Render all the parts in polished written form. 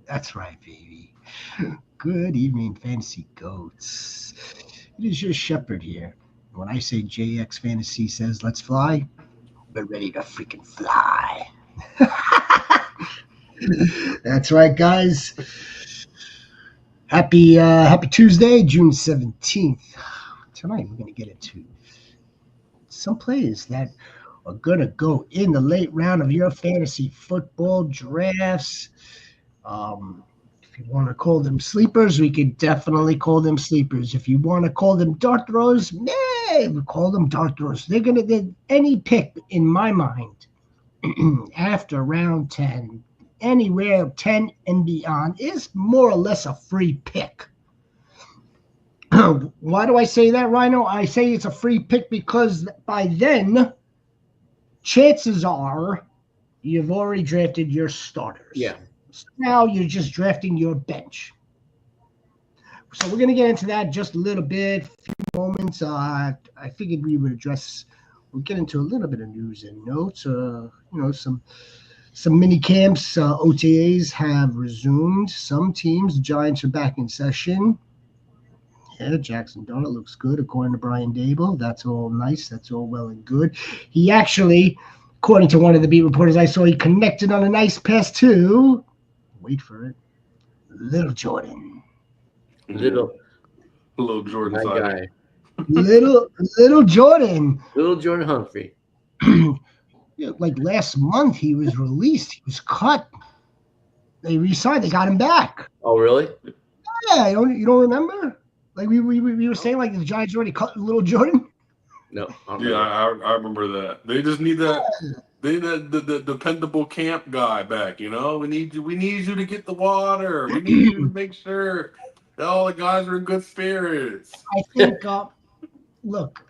That's right, baby. Good evening, Fantasy Goats. It is your shepherd here. When I say JX Fantasy says let's fly, we're ready to freaking fly. That's right, guys. Happy Tuesday, June 17th. Tonight we're going to get into some plays that are going to go in the late round of your fantasy football drafts. If you want to call them sleepers, we could definitely call them sleepers. If you want to call them dart throws, we call them dart throws. They're any pick in my mind after round 10, anywhere 10 and beyond is more or less a free pick. Why do I say that, Rhino? I say it's a free pick because by then, chances are you've already drafted your starters. Yeah. So now you're just drafting your bench. So we're going to get into that just a little bit, a few moments. I figured we'll get into a little bit of news and notes. Some mini camps, OTAs have resumed. Some teams, the Giants are back in session. Yeah, Jackson Dart looks good according to Brian Dable. That's all nice. That's all well and good. He actually, according to one of the beat reporters I saw, he connected on a nice pass to, wait for it, Little Jordan. Little Jordan my Sider. guy. Little Jordan. Little Jordan Humphrey. Like last month, he was released. He was cut. They re-signed. They got him back. Oh, really? Yeah, you don't remember? Like we were saying, like the Giants already cut Little Jordan. No. Yeah, I remember that. They just need that. They need the dependable camp guy back. You know, we need you. We need you to get the water. We need you to make sure that all the guys are in good spirits. I think. Look,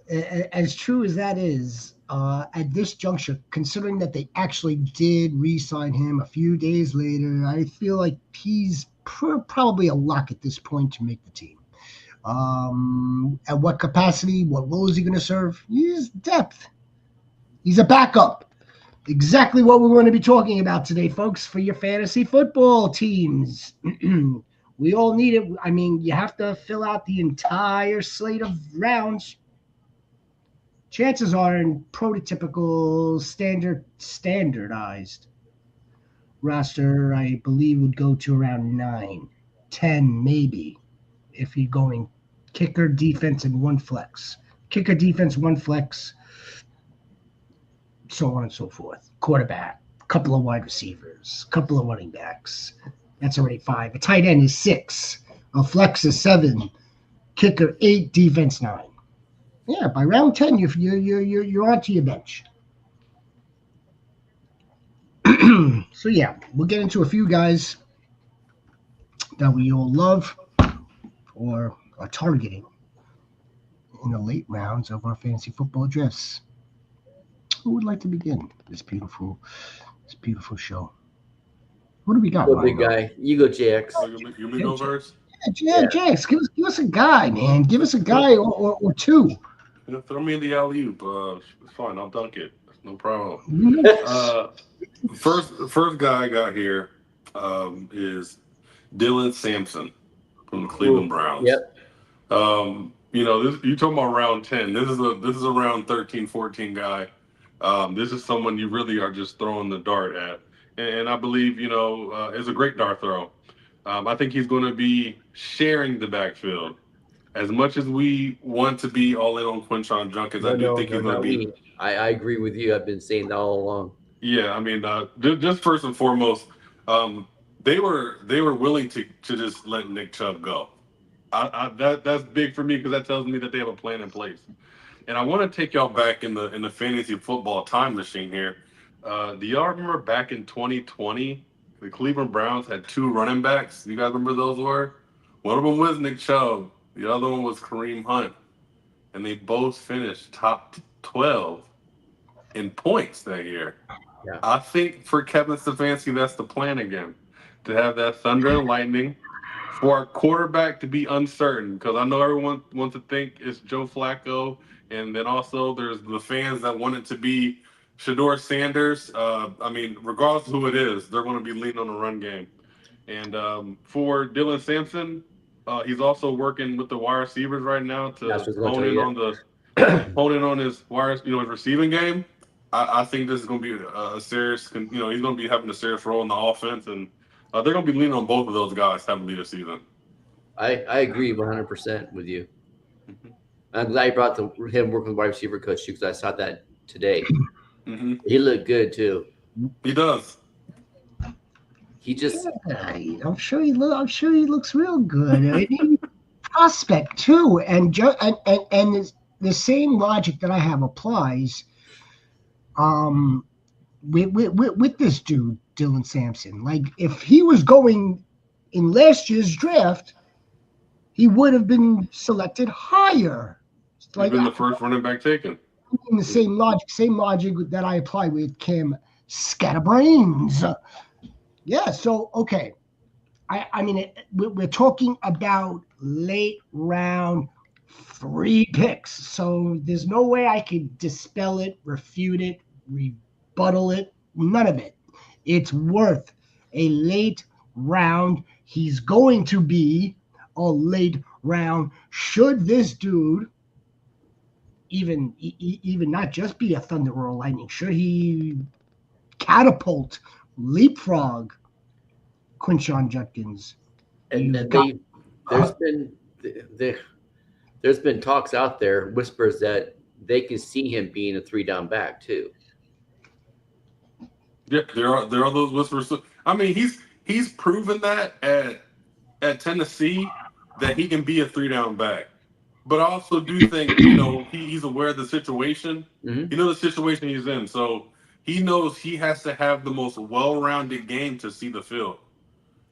as true as that is, at this juncture, considering that they actually did re-sign him a few days later, I feel like he's probably a lock at this point to make the team. At what capacity? What role is he going to serve? He's depth. He's a backup. Exactly what we're going to be talking about today, folks, for your fantasy football teams. We all need it. I mean, you have to fill out the entire slate of rounds. Chances are in prototypical standardized roster, I believe would go to around 9, 10 maybe if you're going kicker, defense, and one flex. Kicker, defense, one flex, so on and so forth. Quarterback, a couple of wide receivers, a couple of running backs. That's already 5. A tight end is 6. A flex is 7. Kicker 8. Defense 9. Yeah, by round 10, you're onto your bench. So yeah, we'll get into a few guys that we all love or are targeting in the late rounds of our fantasy football drafts. Who would like to begin this beautiful show? What do we got? Go big guy. You go, JX. So you may go first. Yeah, Jax, give us a guy, man. Give us a guy or two. Throw me in the alley oop. It's fine. I'll dunk it. No problem. First guy I got here is Dylan Sampson from the Cleveland Browns. Yep. You talking about round 10. This is a round 13, 14 guy. This is someone you really are just throwing the dart at. And I believe, is a great dart throw. I think he's going to be sharing the backfield. As much as we want to be all in on Quinshon Judkins, I do think he's going to be. I agree with you. I've been saying that all along. Yeah, I mean, just first and foremost, they were willing to just let Nick Chubb go. That's big for me because that tells me that they have a plan in place. And I want to take y'all back in the fantasy football time machine here. Do y'all remember back in 2020, the Cleveland Browns had 2 running backs? You guys remember those were? One of them was Nick Chubb. The other one was Kareem Hunt. And they both finished top 12 in points that year. Yeah. I think for Kevin Stefanski, that's the plan again. To have that thunder and lightning, for our quarterback to be uncertain. Because I know everyone wants to think it's Joe Flacco. And then also there's the fans that want it to be Shador Sanders. I mean, regardless of who it is, they're going to be leaning on the run game. And for Dylan Sampson, he's also working with the wide receivers right now That's to what's going to tell you. hone in on his wires, his receiving game. I think this is going to be a serious, he's going to be having a serious role in the offense, and they're going to be leaning on both of those guys heavily this season. I agree 100% with you. Mhm. I'm glad you brought him working with wide receiver coach too, because I saw that today. Mm-hmm. He looked good too. He does. He just I'm sure he looks real good. I mean, prospect too, and the same logic that I have applies. With this dude Dylan Sampson, like if he was going in last year's draft, he would have been selected higher. He's Like been the first running back taken. in the same logic that I apply with Cam Scatterbrains. Yeah, so okay. I mean, we're talking about late round 3 picks, so there's no way I could dispel it, refute it, rebuttal it, none of it. It's worth a late round. He's going to be a late round. Should this dude even not just be a thunder or a lightning, should he catapult, leapfrog Quinshon Judkins? and there's been talks out there, whispers that they can see him being a 3-down back too. Yeah, there are those whispers. I mean, he's proven that at Tennessee that he can be a 3-down back. But I also do think he's aware of the situation. Mm-hmm. He knows the situation he's in, so he knows he has to have the most well-rounded game to see the field.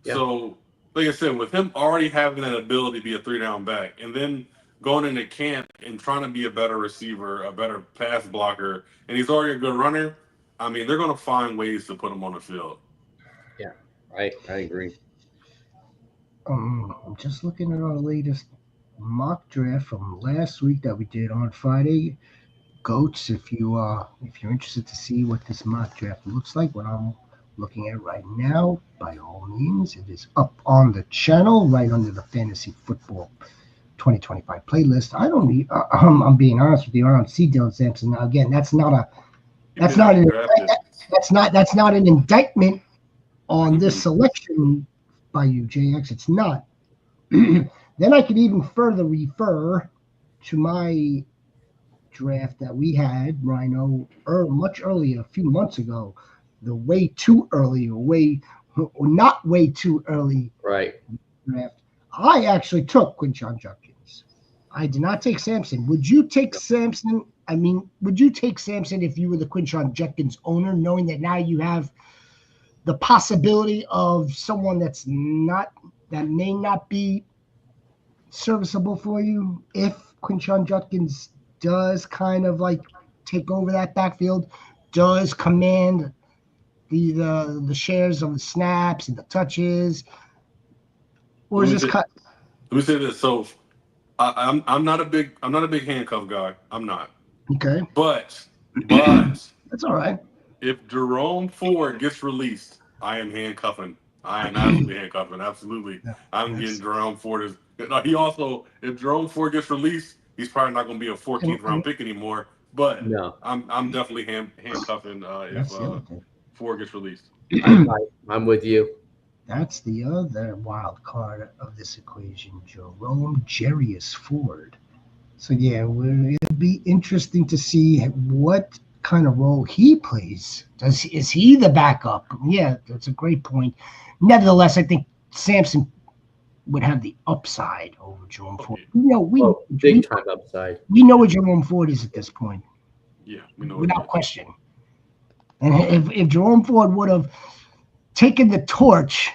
Yeah. So, like I said, with him already having that ability to be a 3-down back, and then going into camp and trying to be a better receiver, a better pass blocker, and he's already a good runner. I mean, they're going to find ways to put him on the field. Yeah, I agree. I'm just looking at our latest mock draft from last week that we did on Friday. Goats, if you're interested to see what this mock draft looks like, what I'm looking at right now, by all means, it is up on the channel right under the Fantasy Football 2025 playlist. I don't need. I'm being honest with you. I don't see Dylan Sampson now. Again, that's not an indictment on this selection by you, JX. It's not. Then I could even further refer to my draft that we had, Rhino, much earlier, a few months ago. The way too early, or not way too early Right. draft. I actually took Quinshon Judkins. I did not take Sampson. Would you take Sampson? I mean, would you take Sampson if you were the Quinshon Judkins owner, knowing that now you have the possibility of someone that may not be serviceable for you if Quinshon Judkins does kind of like take over that backfield, does command the shares of the snaps and the touches, or is this cut? Let me say this. So I'm not a big handcuff guy. I'm not. Okay, But that's all right. if Jerome Ford gets released, I am handcuffing. I am absolutely handcuffing. Absolutely. Yeah, I'm getting Jerome Ford. He also, if Jerome Ford gets released, he's probably not going to be a 14th round pick anymore. But No, I'm definitely handcuffing if Ford gets released. I'm with you. That's the other wild card of this equation, Jerome Jarius Ford. So yeah, it'll be interesting to see what kind of role he plays. Is he the backup? Yeah, that's a great point. Nevertheless, I think Sampson would have the upside over Jerome Ford. Big time upside. We know what Jerome Ford is at this point. Yeah, we know without question. And if Jerome Ford would have taken the torch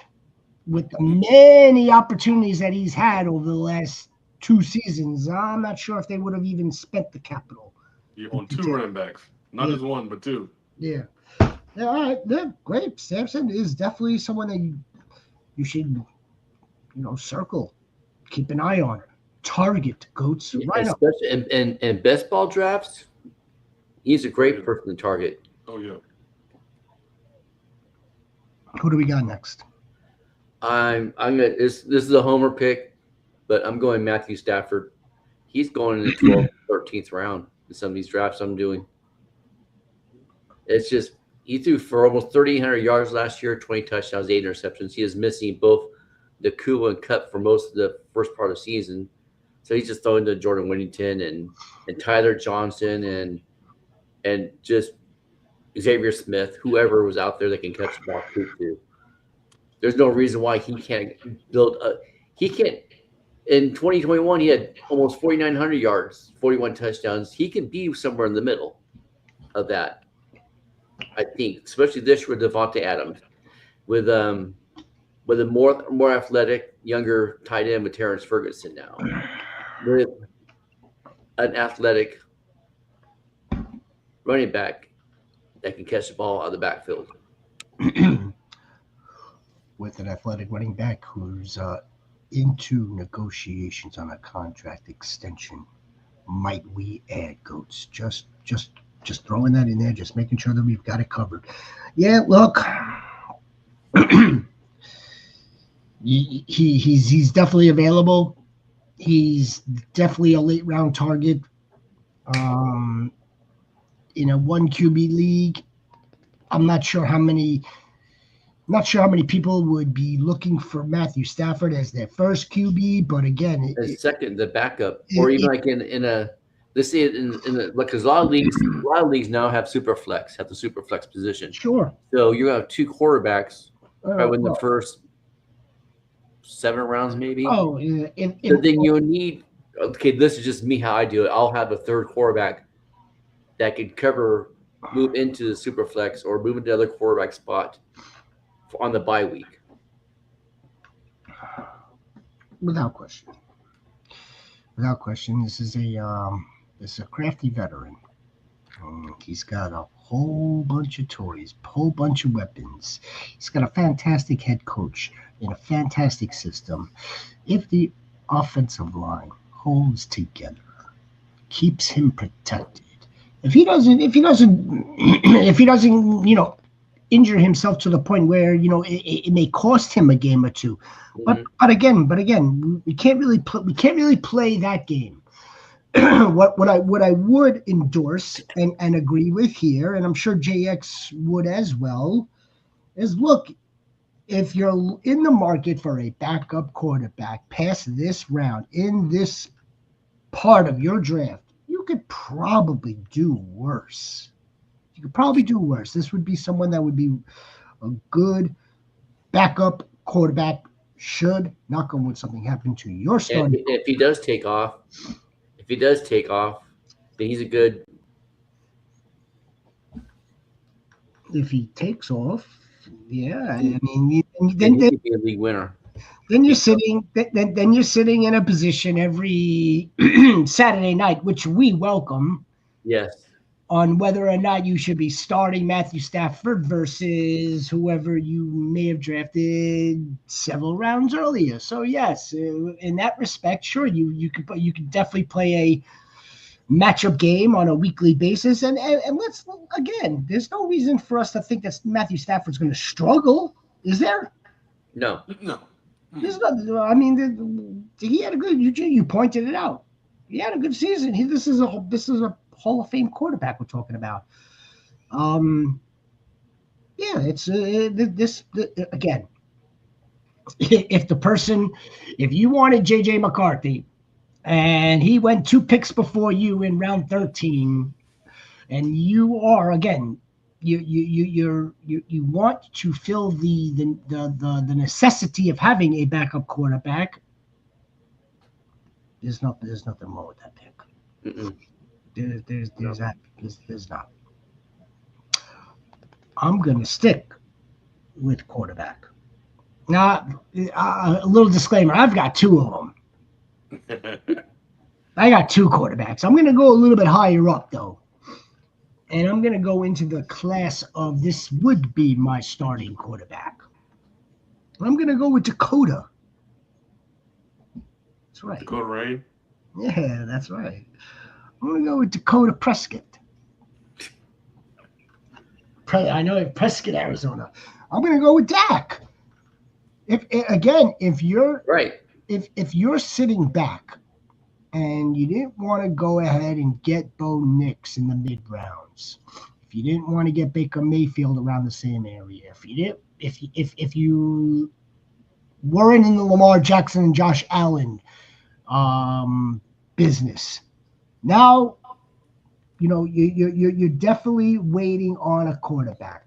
with the many opportunities that he's had over the last 2 seasons, I'm not sure if they would have even spent the capital. You're on 2 running backs, not just 1, but 2. Yeah. Yeah, all right. Yeah, great. Sampson is definitely someone that you should, circle, keep an eye on, target, goats, Rhino. Especially in best ball drafts, he's a great person to target. Oh yeah. Who do we got next? I'm gonna this is a homer pick, but I'm going Matthew Stafford. He's going in the 12th, 13th round in some of these drafts I'm doing. It's just he threw for almost 3,800 yards last year, 20 touchdowns, 8 interceptions. He is missing both the Kua and Cup for most of the first part of the season, so he's just throwing to Jordan Whittington and Tyler Johnson and just Xavier Smith, whoever was out there that can catch the ball too. There's no reason why he can't build a. He can't. In 2021, he had almost 4,900 yards, 41 touchdowns. He can be somewhere in the middle of that, I think, especially this year with Devontae Adams, with a more athletic, younger tight end with Terrence Ferguson now, with an athletic running back that can catch the ball out of the backfield. With an athletic running back who's into negotiations on a contract extension. Might we add Goats? Just throwing that in there, just making sure that we've got it covered. Yeah, look, he's definitely available. He's definitely a late round target. In a one QB league, I'm not sure how many people would be looking for Matthew Stafford as their first QB, but again, second, the backup, or even like in a let's say in because a lot of leagues now have super flex, have the super flex position. Sure. So you have two quarterbacks probably in the first 7 rounds, maybe. Oh, so then you need. Okay, this is just me how I do it. I'll have a third quarterback that could move into the super flex or move into the other quarterback spot on the bye week. Without question, this is a crafty veteran. He's got a whole bunch of toys, whole bunch of weapons. He's got a fantastic head coach in a fantastic system. If the offensive line holds together, keeps him protected. If he doesn't, injure himself to the point where it may cost him a game or two. But again, we can't really play that game. what I would endorse and agree with here, and I'm sure JX would as well, is look, if you're in the market for a backup quarterback past this round in this part of your draft, you could probably do worse. This would be someone that would be a good backup quarterback should, knock on wood, something happen to your starting. If he does take off, then he's a good. If he takes off, yeah, I mean, then he could be a league winner. Then you're sitting in a position every Saturday night, which we welcome. Yes. On whether or not you should be starting Matthew Stafford versus whoever you may have drafted several rounds earlier. So yes, in that respect, sure, you could definitely play a matchup game on a weekly basis, and let's again, there's no reason for us to think that Matthew Stafford's going to struggle, is there? No. There's not. I mean, he had a good. You pointed it out. He had a good season. This is a Hall of Fame quarterback we're talking about. Yeah, it's again. If you wanted JJ McCarthy, and he went 2 picks before you in round 13, and you are again, you want to fill the necessity of having a backup quarterback. There's nothing wrong with that pick. Mm-mm. There's not. I'm gonna stick with quarterback. Now, a little disclaimer: I've got 2 of them. I got 2 quarterbacks. I'm gonna go a little bit higher up though, and I'm gonna go into the class of this would be my starting quarterback. I'm gonna go with Dakota. That's right. Dakota Rain. Yeah, that's right. I'm going to go with Dakota Prescott. I know Prescott, Arizona. I'm going to go with Dak. If you're Right. if you're sitting back and you didn't want to go ahead and get Bo Nix in the mid rounds, if you didn't want to get Baker Mayfield around the same area, if you weren't in the Lamar Jackson and Josh Allen business, now you're definitely waiting on a quarterback.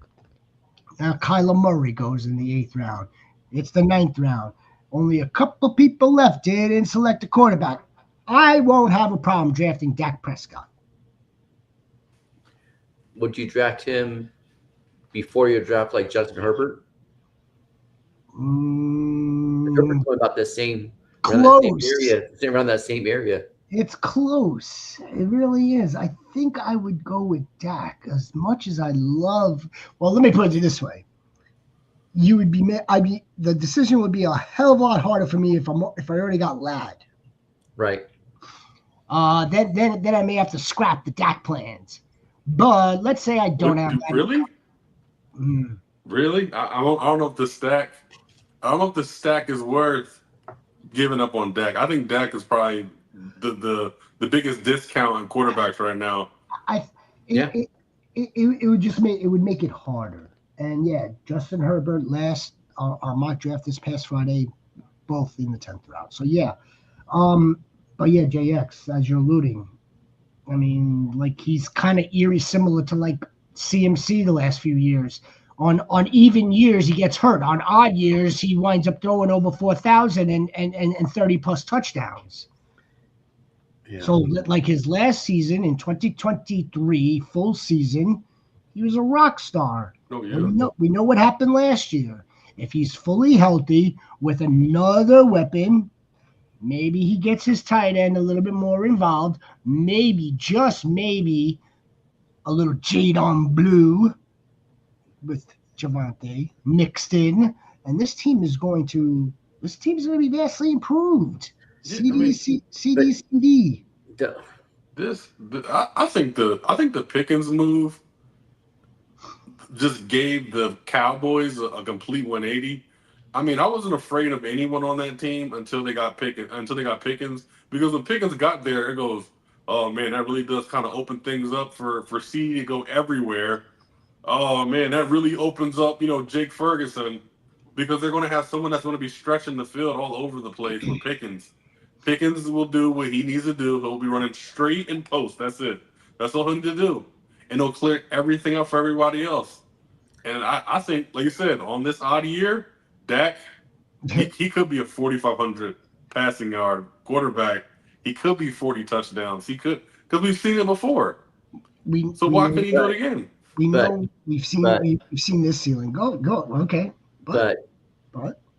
Now Kyler Murray goes in the 8th round. It's the 9th round. Only a couple people left didn't select a quarterback. I won't have a problem drafting Dak Prescott. Would you draft him before you draft like Justin Herbert? Herbert's going about the same, around that same area. It's close. It really is. I think I would go with Dak as much as I love. Well, let me put it this way: the decision would be a hell of a lot harder for me if I already got Ladd. Right. Then I may have to scrap the Dak plans. But let's say I don't have that. Really. Really? I don't know if the stack. I don't know if the stack is worth giving up on Dak. I think Dak is probably the biggest discount on quarterbacks right now. It would make it harder. And yeah, Justin Herbert last our mock draft this past Friday, both in the 10th round. So yeah, but yeah, JX, as you're alluding, I mean, like he's kind of eerie, similar to like CMC the last few years. On even years, he gets hurt. On odd years, he winds up throwing over 4,000 and 30 plus touchdowns. Yeah. So like his last season in 2023, full season, he was a rock star. Oh, yeah. We know what happened last year. If he's fully healthy with another weapon, maybe he gets his tight end a little bit more involved. Maybe, just maybe, a little Jade on Blue with Javante mixed in, and this team is going to be vastly improved. CD. I think the Pickens move just gave the Cowboys a complete 180. I mean, I wasn't afraid of anyone on that team until they got Pickens, because when Pickens got there, it goes, oh man, that really does kind of open things up for CD to go everywhere. Oh man, that really opens up, Jake Ferguson, because they're going to have someone that's going to be stretching the field all over the place with Pickens. Pickens will do what he needs to do. He'll be running straight and post. That's it. That's all he needs to do, and he'll clear everything up for everybody else. And I think, like you said, on this odd year, Dak, he could be a 4,500 passing yard quarterback. He could be 40 touchdowns. He could, because we've seen it before. So why couldn't he do it again? We've seen this ceiling. Go. Okay. But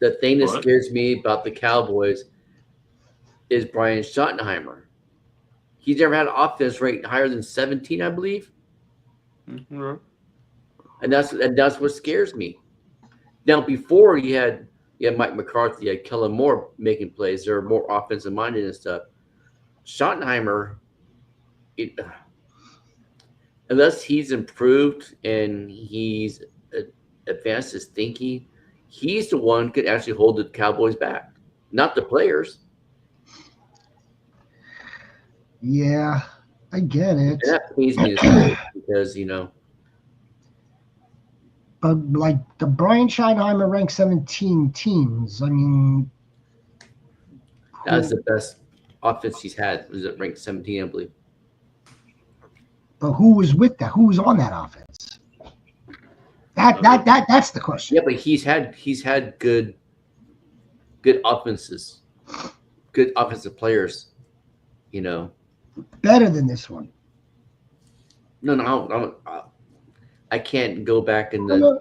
the thing that scares me about the Cowboys is Brian Schottenheimer. He's never had an offense rate higher than 17, I believe. Mm-hmm. And that's what scares me. Now, before you had Mike McCarthy, you had Kellen Moore making plays. They're more offensive minded and stuff. Schottenheimer, unless he's improved and he's advanced his thinking, he's the one who could actually hold the Cowboys back, not the players. Yeah, I get it. And that pains me to say because, But like the Brian Schottenheimer ranked 17 teams. I mean, that's the best offense he's had. Was it ranked 17, I believe? But who was with that? Who was on that offense? That's the question. Yeah, but he's had good offenses, good offensive players. Better than this one. No, I can't go back in the. No,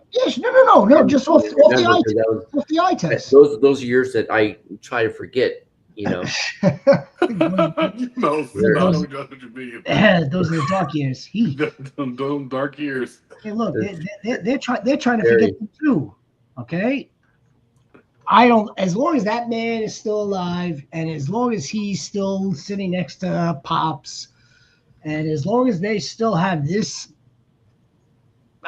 just off the eye test. Those years that I try to forget. Those are the dark years. Those dark years. Hey, look, they're trying to forget them too. Okay. I don't. As long as that man is still alive, and as long as he's still sitting next to Pops, and as long as they still have this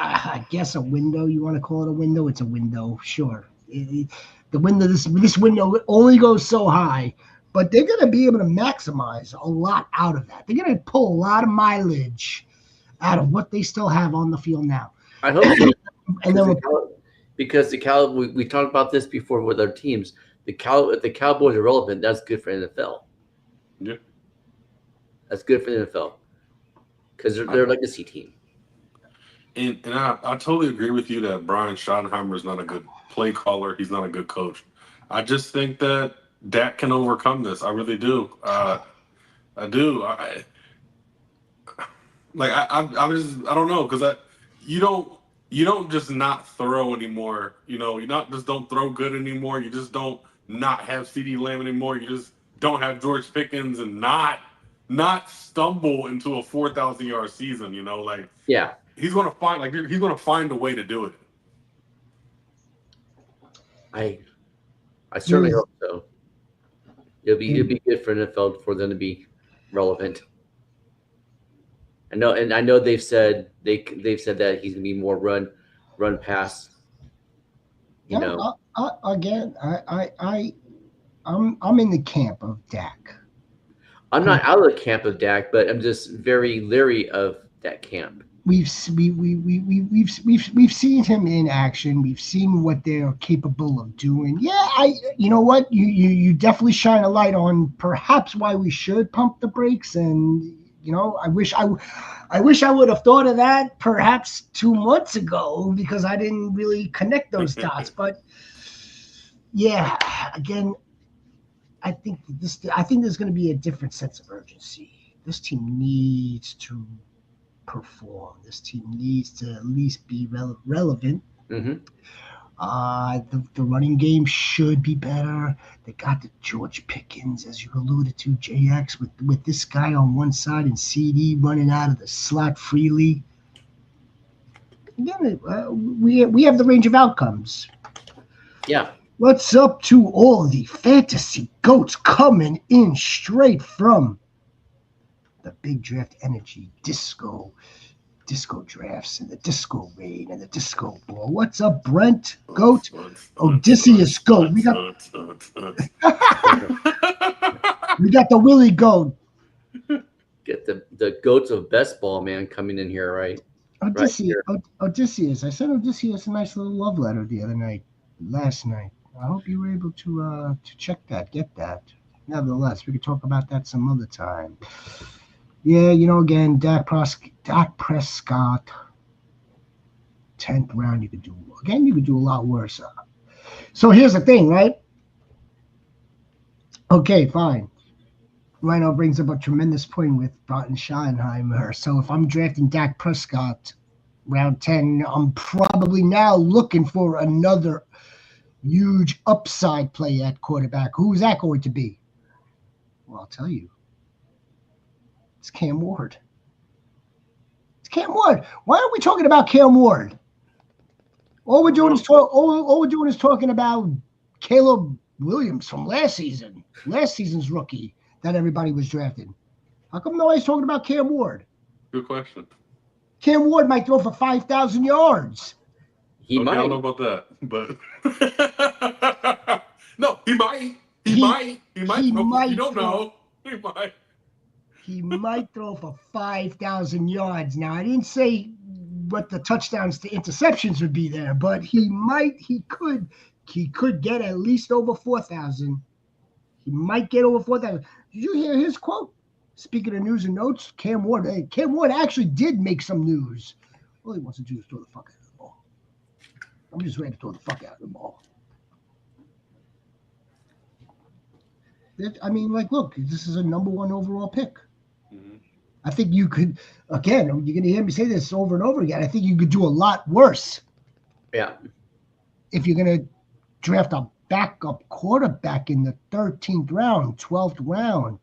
I guess a window. You want to call it a window? It's a window, sure. The window, this window only goes so high, but they're going to be able to maximize a lot out of that. They're going to pull a lot of mileage out of what they still have on the field now. I hope so. And then because the Cowboys, we talked about this before with our teams. If the Cowboys are relevant, that's good for NFL. Yeah. That's good for the NFL because they're a legacy team. And I totally agree with you that Brian Schottenheimer is not a good play caller. He's not a good coach. I just think that Dak can overcome this. I really do. I do. I don't know because you don't just not throw anymore. You know, you not just don't throw good anymore. You just don't not have CeeDee Lamb anymore. You just don't have George Pickens and not stumble into a 4,000-yard season. You know, like Yeah. he's gonna find a way to do it. I certainly hope so. It'll be good for NFL for them to be relevant. I know they've said that he's gonna be more run pass. You know, again, I'm in the camp of Dak. I'm not out of the camp of Dak, but I'm just very leery of that camp. We've seen him in action. We've seen what they're capable of doing. Yeah, you know what? You definitely shine a light on perhaps why we should pump the brakes. And you know, I wish I would have thought of that perhaps 2 months ago because I didn't really connect those dots. But yeah, again, I think there's going to be a different sense of urgency. This team needs to perform. This team needs to at least be relevant. Mm-hmm. The running game should be better. They got the George Pickens, as you alluded to, JX, with this guy on one side and CD running out of the slot freely. Again, we have the range of outcomes. Yeah. What's up to all the fantasy goats coming in straight from the Big Draft Energy disco drafts and the disco rain and the disco ball? What's up, Brent Goat? Odysseus Goat. We got the Willie Goat. Get the goats of best ball, man, coming in here, right? Odysseus. I sent Odysseus a nice little love letter last night. I hope you were able to check that, get that. Nevertheless, we could talk about that some other time. Yeah, you know, again, Dak Prescott, 10th round, you could do a lot worse. So here's the thing, right? Okay, fine. Rhino brings up a tremendous point with Brian Schottenheimer. So if I'm drafting Dak Prescott round 10, I'm probably now looking for another huge upside play at quarterback. Who is that going to be? Well, I'll tell you. It's Cam Ward. Why aren't we talking about Cam Ward? All we're doing is talking about Caleb Williams from last season's rookie that everybody was drafting. How come nobody's talking about Cam Ward? Good question. Cam Ward might throw for 5,000 yards. He might. I don't know about that, but no, he might. He might. You don't know. He might. He might throw for 5,000 yards. Now, I didn't say what the touchdowns to interceptions would be there, but he could get at least over 4,000. He might get over 4,000. Did you hear his quote? Speaking of news and notes, Cam Ward actually did make some news. All he wants to do is throw the fuck out of the ball. I'm just ready to throw the fuck out of the ball. I mean, like, look, this is a number 1 overall pick. Mm-hmm. I think you could, again, you're going to hear me say this over and over again. I think you could do a lot worse. Yeah. If you're going to draft a backup quarterback in the 13th round, 12th round.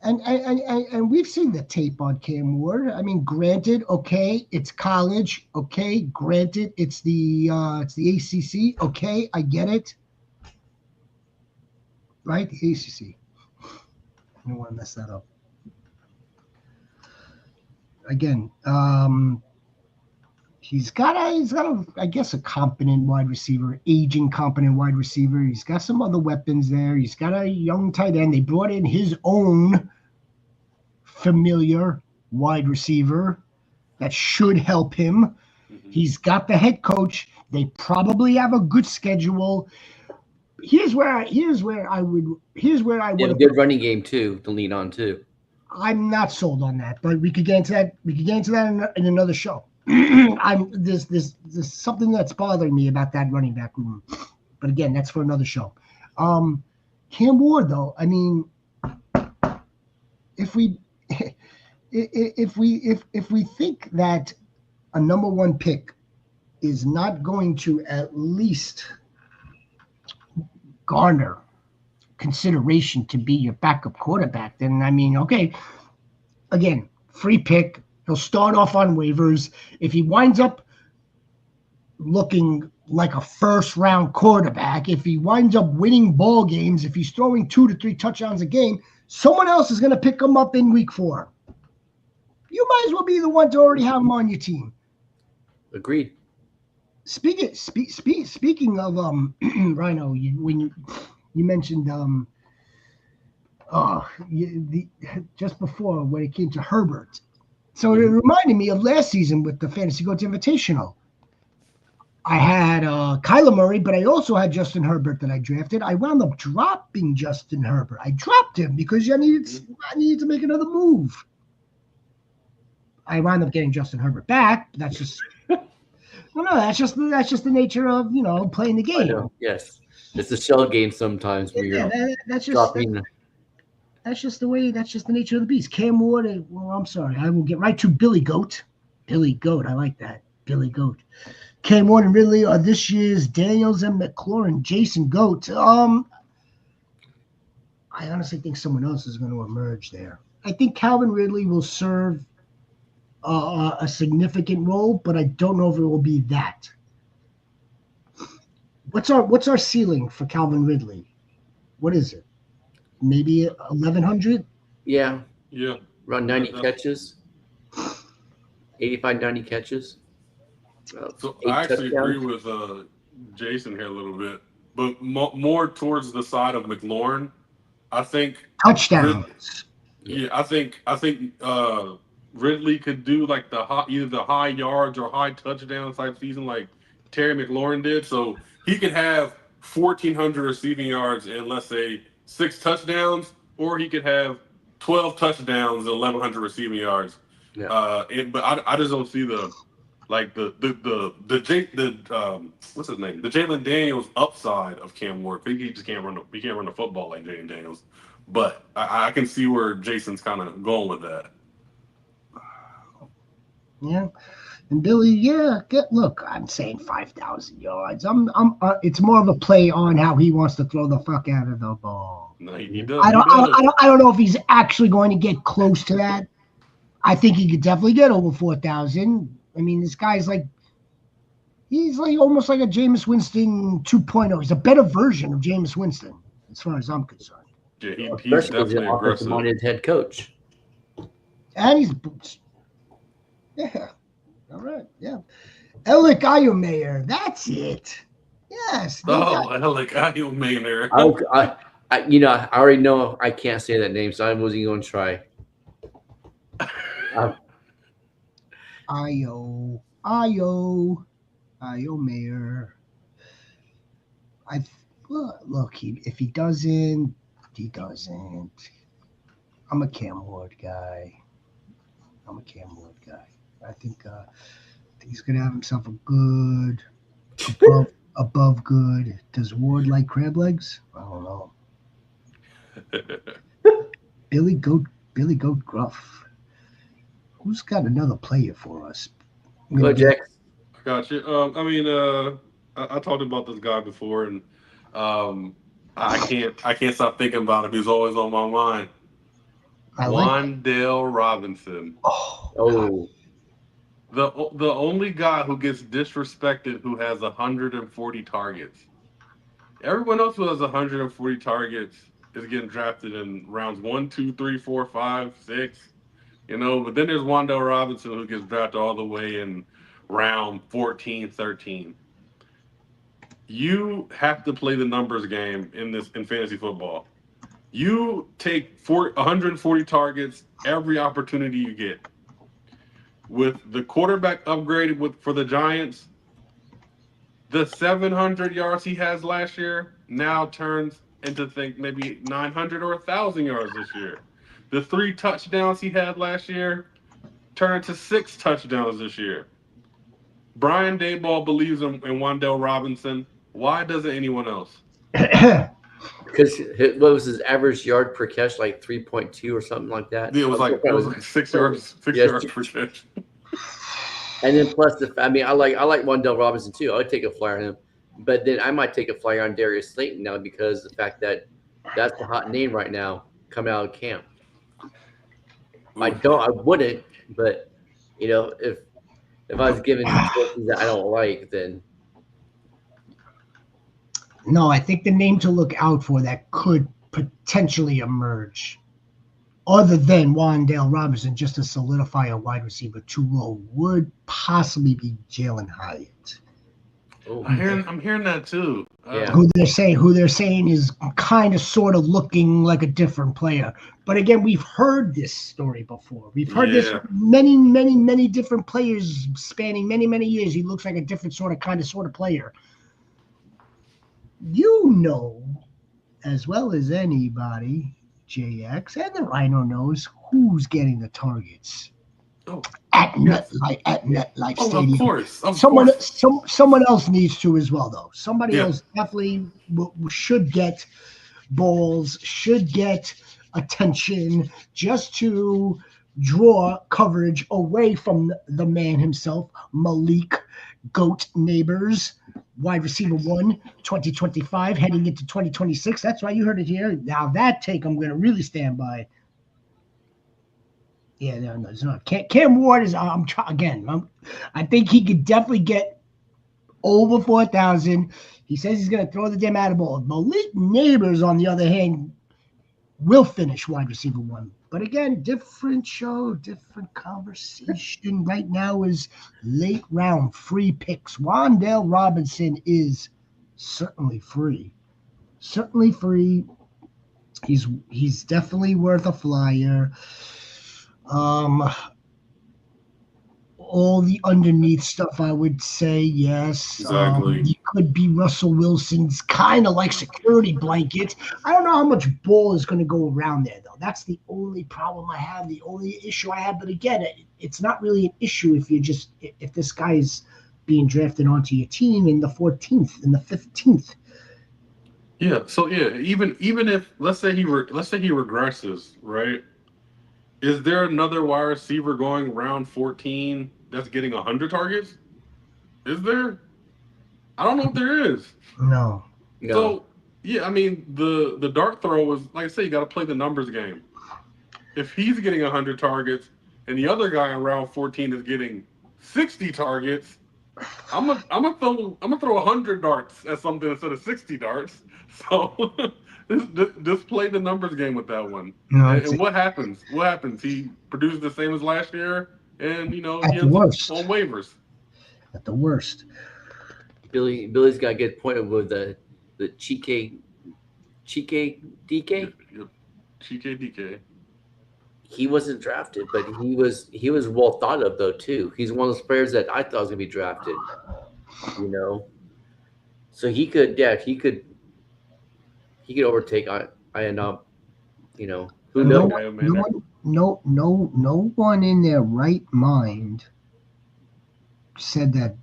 And we've seen the tape on Cam Ward. I mean, granted, okay, it's college. Okay, granted, it's the ACC. Okay, I get it. Right, the ACC. I don't want to mess that up. I guess, a competent wide receiver, aging competent wide receiver. He's got some other weapons there. He's got a young tight end. They brought in his own familiar wide receiver that should help him. Mhm. He's got the head coach. They probably have a good schedule. Here's where I would They have a good running game too to lean on too. I'm not sold on that, but we could get into that. We could get into that in another show. There's something that's bothering me about that running back room, but again, that's for another show. Cam Ward, though, I mean, if we think that a number one pick is not going to at least garner consideration to be your backup quarterback, then I mean, okay, again, free pick. He'll start off on waivers. If he winds up looking like a first round quarterback, if he winds up winning ball games, if he's throwing 2 to 3 touchdowns a game, someone else is going to pick him up in week 4. You might as well be the one to already have him on your team. Agreed. Speaking of Rhino, when you mentioned just before when it came to Herbert, so it reminded me of last season with the Fantasy Goats Invitational. I had Kyler Murray, but I also had Justin Herbert that I drafted. I wound up dropping Justin Herbert. I dropped him because I needed to make another move. I wound up getting Justin Herbert back. That's just that's just the nature of playing the game. I know. Yes, it's a shell game sometimes where you're dropping. That's just the way. That's just the nature of the beast. Cam Ward. Well, I'm sorry. I will get right to Billy Goat. Billy Goat. I like that. Billy Goat. Cam Ward and Ridley are this year's Daniels and McLaurin. Jason Goat. I honestly think someone else is going to emerge there. I think Calvin Ridley will serve a significant role, but I don't know if it will be that. What's our ceiling for Calvin Ridley? What is it? Maybe 1,100? Yeah. Yeah. Around 90 catches. 85, 90 catches. So I actually agree with Jason here a little bit, but more towards the side of McLaurin. I think touchdowns. I think Ridley could do like either the high yards or high touchdown type season like Terry McLaurin did. So he could have 1,400 receiving yards and let's say 6 touchdowns, or he could have 12 touchdowns and 1,100 receiving yards. Yeah. But I just don't see the what's his name? The Jalen Daniels upside of Cam Ward. He just can't run the football like Jalen Daniels. But I can see where Jason's kind of going with that. Yeah. And Billy, look, I'm saying 5,000 yards. It's more of a play on how he wants to throw the fuck out of the ball. No, he does. I don't know if he's actually going to get close to that. I think he could definitely get over 4,000. I mean, this guy's he's almost like a Jameis Winston 2.0. He's a better version of Jameis Winston, as far as I'm concerned. Yeah, he's definitely aggressive. His head coach. And he's yeah. All right, yeah. Elik Ayomayer, that's it. Yes. Elik Ayomayer. I already know I can't say that name, so I wasn't going to try. Ayomayer. Look. If he doesn't, he doesn't. I'm a Cam Ward guy. I think he's gonna have himself a good above good. Does Ward like crab legs? I don't know. Billy Goat Gruff. Who's got another player for us? Go, Jack. I got you. I talked about this guy before, and I can't stop thinking about him. He's always on my mind. Wan'Dale Robinson. Oh. The only guy who gets disrespected who has 140 targets. Everyone else who has 140 targets is getting drafted in rounds 1, 2, 3, 4, 5, 6. But then there's Wan'Dale Robinson who gets drafted all the way in round 14, 13. You have to play the numbers game in fantasy football. You take 140 targets every opportunity you get. With the quarterback upgraded for the Giants, the 700 yards he has last year now turns into maybe 900 or 1,000 yards this year. The 3 touchdowns he had last year turned to 6 touchdowns this year. Brian Daboll believes in Wan'Dale Robinson. Why doesn't anyone else? Because what was his average yard per catch, like 3.2 or something like that? Yeah, it was like 6 yards, yards per catch. And then plus I like Wan'Dale Robinson too. I would take a flyer on him, but then I might take a flyer on Darius Slayton now because the fact that that's the hot name right now coming out of camp. I wouldn't, but if I was given choices that I don't like, then no, I think the name to look out for that could potentially emerge, other than Wan'Dale Robinson, just to solidify a wide receiver 2 role, would possibly be Jalen Hyatt. I'm hearing that too. Yeah. Who they're saying is kind of sort of looking like a different player. But again, we've heard this story before. We've heard this many, many, many different players spanning many, many years. He looks like a different sort of player. You know, as well as anybody, JX and the Rhino knows who's getting the targets. At MetLife Stadium. Of course. Someone else needs to as well, though. Somebody else definitely should get balls, should get attention, just to draw coverage away from the man himself, Malik Goat Neighbors, wide receiver 1, 2025, heading into 2026. That's why you heard it here. Now that take I'm going to really stand by. Yeah, no, it's not. Cam Ward is. I think he could definitely get over 4,000. He says he's going to throw the damn out of ball. Malik Neighbors, on the other hand, will finish wide receiver 1. But again, different show, different conversation. Right now is late round free picks. Wan'Dale Robinson is certainly free. Certainly free. He's definitely worth a flyer. All the underneath stuff, I would say yes. Exactly. He could be Russell Wilson's kind of like security blanket. I don't know how much ball is going to go around there, though. That's the only problem I have, the only issue I have. But again, it's not really an issue if this guy is being drafted onto your team in the 14th, in the 15th. Yeah. So even if let's say he regresses, right? Is there another wide receiver going round 14 that's getting 100 targets? Is there? I don't know if there is. No. So, the dart throw was, like I say, you got to play the numbers game. If he's getting 100 targets and the other guy in round 14 is getting 60 targets, I'm gonna throw 100 darts at something instead of 60 darts. So just play the numbers game with that one. No, and what happens? He produces the same as last year, and he ends up on waivers. At the worst. Billy's got to get pointed with the Chike DK. Yep. Chike DK. He wasn't drafted, but he was well thought of though too. He's one of those players that I thought was gonna be drafted. So he could overtake Ian. Who knows? No one in their right mind said that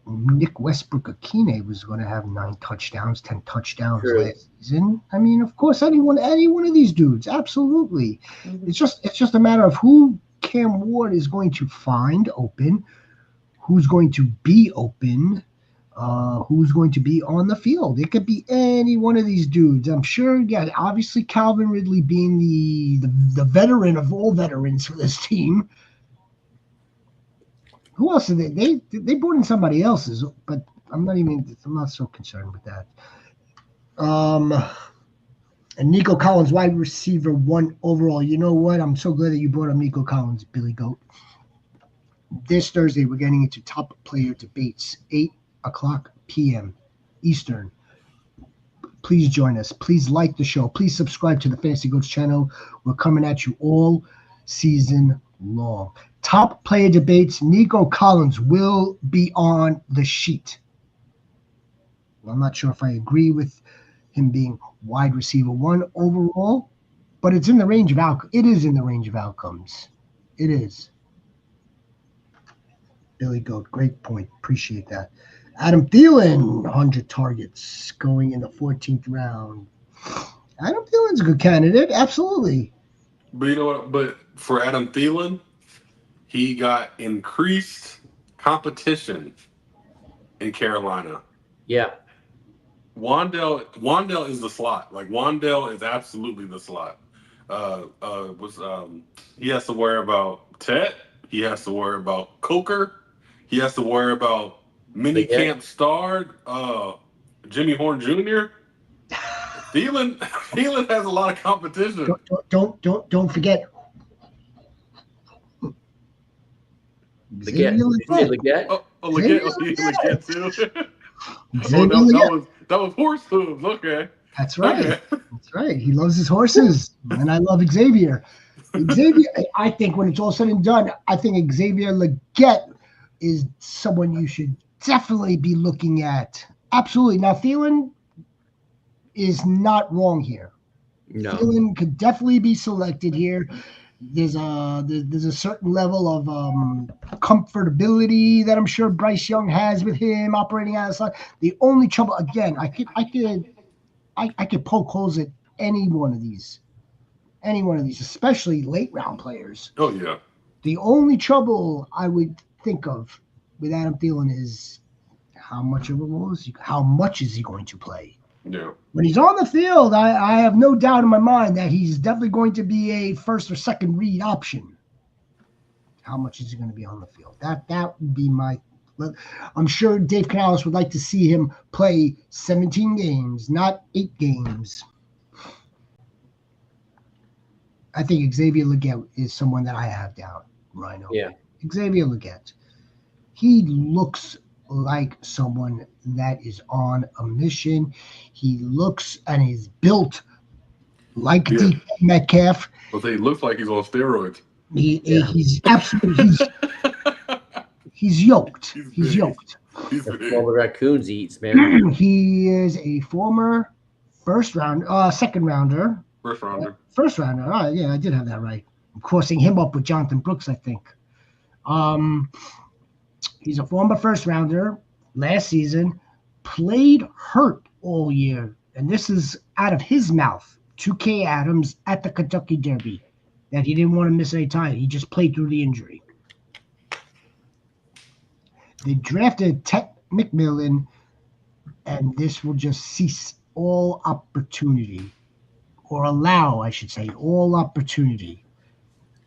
Nick Westbrook-Akine was going to have 9 touchdowns, 10 touchdowns last season. I mean, of course, any one of these dudes, absolutely. Mm-hmm. It's just a matter of who Cam Ward is going to find open, who's going to be open, who's going to be on the field. It could be any one of these dudes. I'm sure. Yeah, obviously Calvin Ridley being the veteran of all veterans for this team. Who else did they brought in somebody else's, but I'm not so concerned with that. And Nico Collins, wide receiver 1 overall. You know what? I'm so glad that you brought up Nico Collins, Billy Goat. This Thursday, we're getting into top player debates, 8 o'clock p.m. Eastern. Please join us. Please like the show. Please subscribe to the Fantasy Goats channel. We're coming at you all season long. Top player debates, Nico Collins will be on the sheet. I'm not sure if I agree with him being wide receiver 1 overall, but it's in the range of outcomes. It is in the range of outcomes. It is. Billy Goat, great point. Appreciate that. Adam Thielen, 100 targets going in the 14th round. Adam Thielen's a good candidate. Absolutely. But you know what? But for Adam Thielen, he got increased competition in Carolina. Yeah. Wandell is the slot. Like Wandell is absolutely the slot. He has to worry about Tet. He has to worry about Coker. He has to worry about mini camp star Jimmy Horn Jr. Thielen has a lot of competition. Don't forget. Leggett. Leggett too. That was horse hooves. Okay. That's right. Okay. That's right. He loves his horses, and I love Xavier. I think when it's all said and done, I think Xavier Leggett is someone you should definitely be looking at. Absolutely. Now, Thielen is not wrong here. No. Thielen could definitely be selected here. There's a certain level of comfortability that I'm sure Bryce Young has with him operating outside. The only trouble, again, I could poke holes at any one of these, especially late round players. Oh yeah. The only trouble I would think of with Adam Thielen is how much is he going to play? Yeah. When he's on the field, I have no doubt in my mind that he's definitely going to be a first or second read option. How much is he going to be on the field? That would be my. I'm sure Dave Canales would like to see him play 17 games, not 8 games. I think Xavier Leggett is someone that I have down, Rhino. Yeah. Xavier Leggett. He looks like someone that is on a mission. He looks and is built like DK Metcalf. But he looks like he's on steroids. He's absolutely he's yoked. He's yoked. All the raccoons he eats, man. He is a former second rounder. First rounder. Oh, yeah, I did have that right. I'm crossing him up with Jonathan Brooks, I think. He's a former first rounder last season, played hurt all year. And this is out of his mouth to Kay Adams at the Kentucky Derby, that he didn't want to miss any time. He just played through the injury. They drafted Tet McMillan, and this will just cease all opportunity, or allow, I should say, all opportunity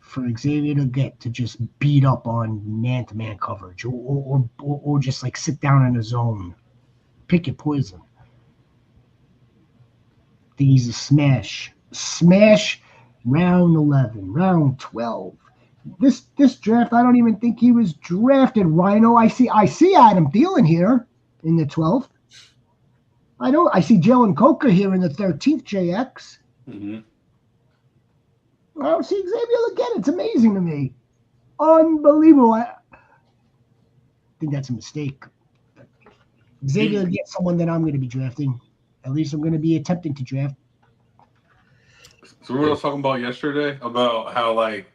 for Xavier to get to just beat up on man-to-man coverage or just like sit down in a zone. Pick your poison. I think he's a smash. Smash round 11, round 12. This draft, I don't even think he was drafted, Rhino. I see Adam Thielen here in the 12th. I see Jalen Coker here in the 13th, JX. Mm-hmm. I don't see Xavier Leggett. It's amazing to me. Unbelievable. I think that's a mistake. Xavier Leggett, someone that I'm going to be drafting. At least I'm going to be attempting to draft. So what I was talking about yesterday, about how, like,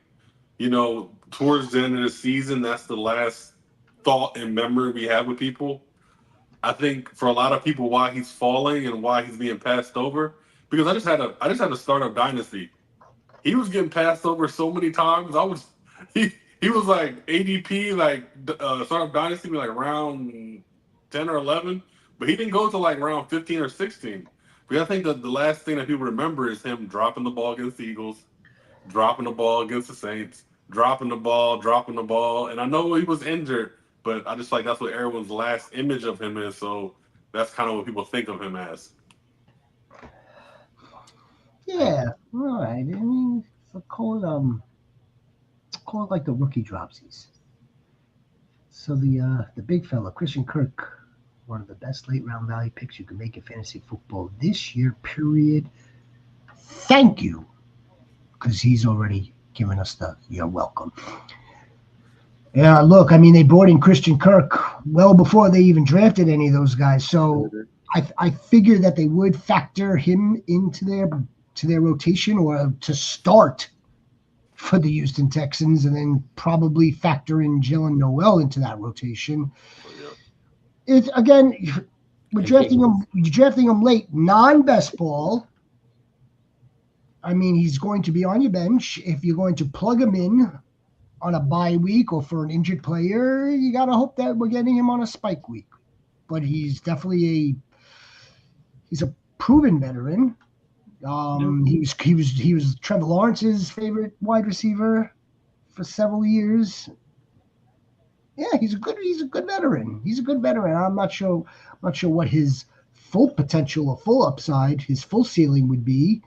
you know, towards the end of the season, that's the last thought and memory we have with people. I think for a lot of people, why he's falling and why he's being passed over, because I just had a startup dynasty. He was getting passed over so many times. He was like ADP, like startup dynasty, like round 10 or 11, but he didn't go to like round 15 or 16. But I think that the last thing that people remember is him dropping the ball against the Eagles, dropping the ball against the Saints, dropping the ball. And I know he was injured, but I just like that's what everyone's last image of him is. So that's kind of what people think of him as. Yeah, all right. I mean, call it like the rookie dropsies. So the big fella, Christian Kirk, one of the best late round value picks you can make in fantasy football this year. Period. Thank you, because he's already given us the you're welcome. Yeah, look, I mean, they brought in Christian Kirk well before they even drafted any of those guys. So I figure that they would factor him into their rotation or to start for the Houston Texans, and then probably factor in Jalen Noel into that rotation. It's again, we're drafting him late, non-best ball. I mean, he's going to be on your bench. If you're going to plug him in on a bye week or for an injured player, you got to hope that we're getting him on a spike week. But he's definitely he's a proven veteran. He was Trevor Lawrence's favorite wide receiver for several years. Yeah, he's a good veteran. He's a good veteran. I'm not sure what his full potential or full upside, his full ceiling would be.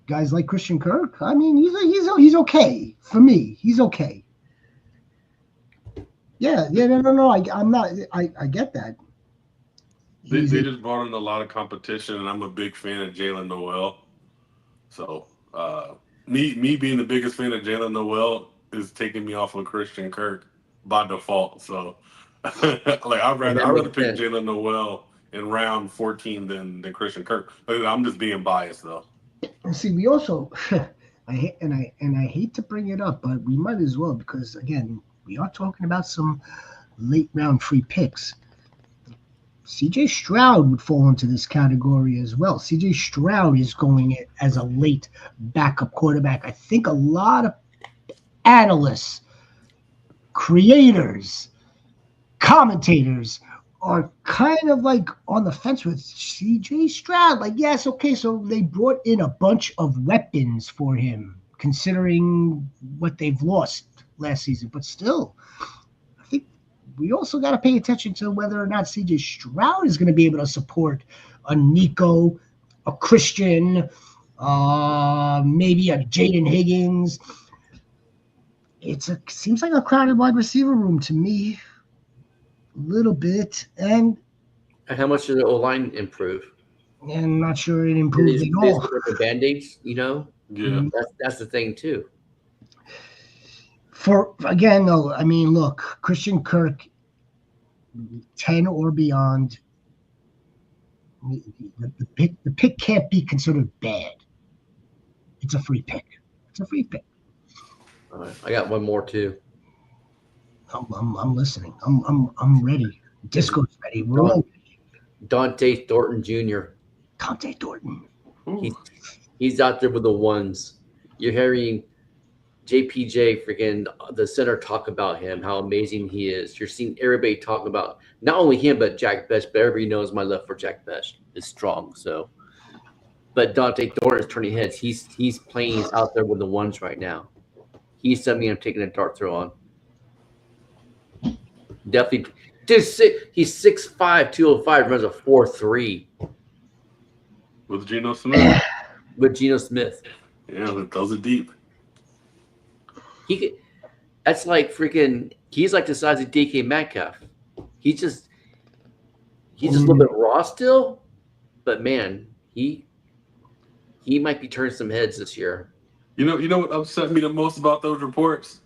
Guys like Christian Kirk, I mean, he's okay for me. He's okay. Yeah, no. I get that. They just brought in a lot of competition, and I'm a big fan of Jalen Noel. So me being the biggest fan of Jalen Noel is taking me off of Christian Kirk by default. So like I'd rather pick Jalen Noel in round 14 than Christian Kirk. I'm just being biased though. And see, we also I hate to bring it up, but we might as well, because again, we are talking about some late round free picks. CJ Stroud would fall into this category as well. CJ Stroud is going as a late backup quarterback. I think a lot of analysts, creators, commentators are kind of like on the fence with CJ Stroud. Like, yes, okay, so they brought in a bunch of weapons for him, considering what they've lost last season. But still, I think we also got to pay attention to whether or not CJ Stroud is going to be able to support a Nico, a Christian, maybe a Jaden Higgins. Seems like a crowded wide receiver room to me. A little bit. And how much did the O-line improve? I'm not sure it improved at all. The Band-Aids, Yeah. That's the thing too. For again, though, I mean, look, Christian Kirk, 10 or beyond, the pick can't be considered bad. It's a free pick. All right, I got one more too. I'm listening. I'm ready. Disco's ready. We're all ready. Dante Thornton Jr. Dante Thornton. He's out there with the ones. You're hearing JPJ, freaking the center, talk about him, how amazing he is. You're seeing everybody talk about not only him but Jack Best. But everybody knows my love for Jack Best is strong. So, but Dante Thornton is turning heads. He's playing out there with the ones right now. He's something I'm taking a dart throw on. Definitely, dude. He's 6'5", 205, runs a 4.3 with Geno Smith. Yeah, those are deep. That's like freaking. He's like the size of DK Metcalf. He's just a little bit raw still, but man, he might be turning some heads this year. You know what upset me the most about those reports?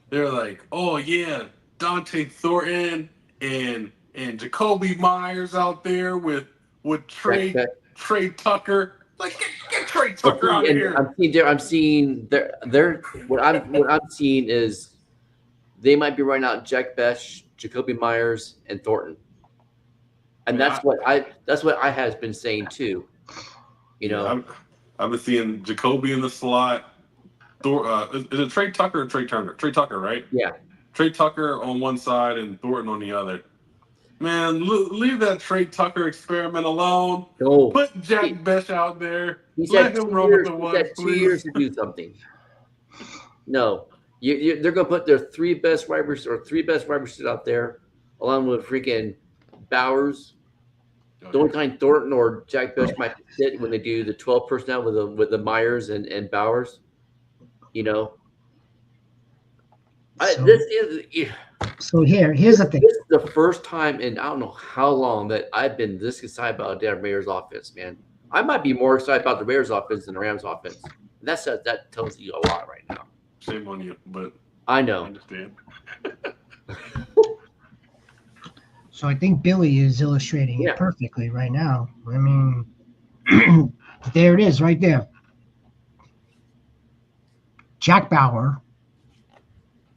They're like, oh yeah, Dante Thornton and Jacoby Myers out there with Trey Tucker. Like, get Trey Tucker out of here. I'm seeing they're what I'm seeing is they might be running out Jack Best, Jacoby Myers, and Thornton, and that's what I have been saying too. I've been seeing Jacoby in the slot. Is it Trey Tucker or Trey Turner? Trey Tucker, right? Yeah. Trey Tucker on one side and Thornton on the other. Man, leave that Trey Tucker experiment alone. No. Put Jack Best out there. Let him run with the ones. He's had 2 years to do something. No, they're going to put their three best wide receivers out there, along with freaking Bowers. The only time Thornton or Jack Best might sit when they do the 12 personnel with the Myers and Bowers, So, This is so here's the thing. this is the first time in I don't know how long that I've been this excited about the Raiders offense, man. I might be more excited about the Raiders offense than the Rams offense. That tells you a lot right now. Shame on you, but I I know. understand. So I think Billy is illustrating Yeah. it perfectly right now. I mean, there it is right there. Jack Bauer,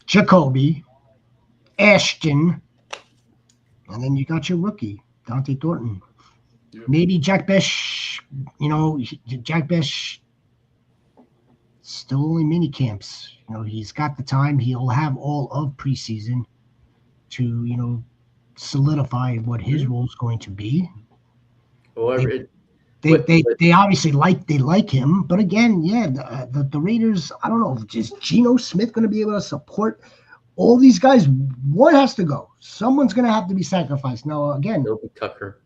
Jacoby, Ashton, and then you got your rookie, Dante Thornton. Yep. Maybe Jack Besh, Jack Besh still only mini camps. He's got the time. He'll have all of preseason to, solidify what his role is going to be. However, They obviously like him, but again, yeah, the Raiders. I don't know. Is Geno Smith going to be able to support all these guys? One has to go. Someone's going to have to be sacrificed. Now, again, it'll be Tucker.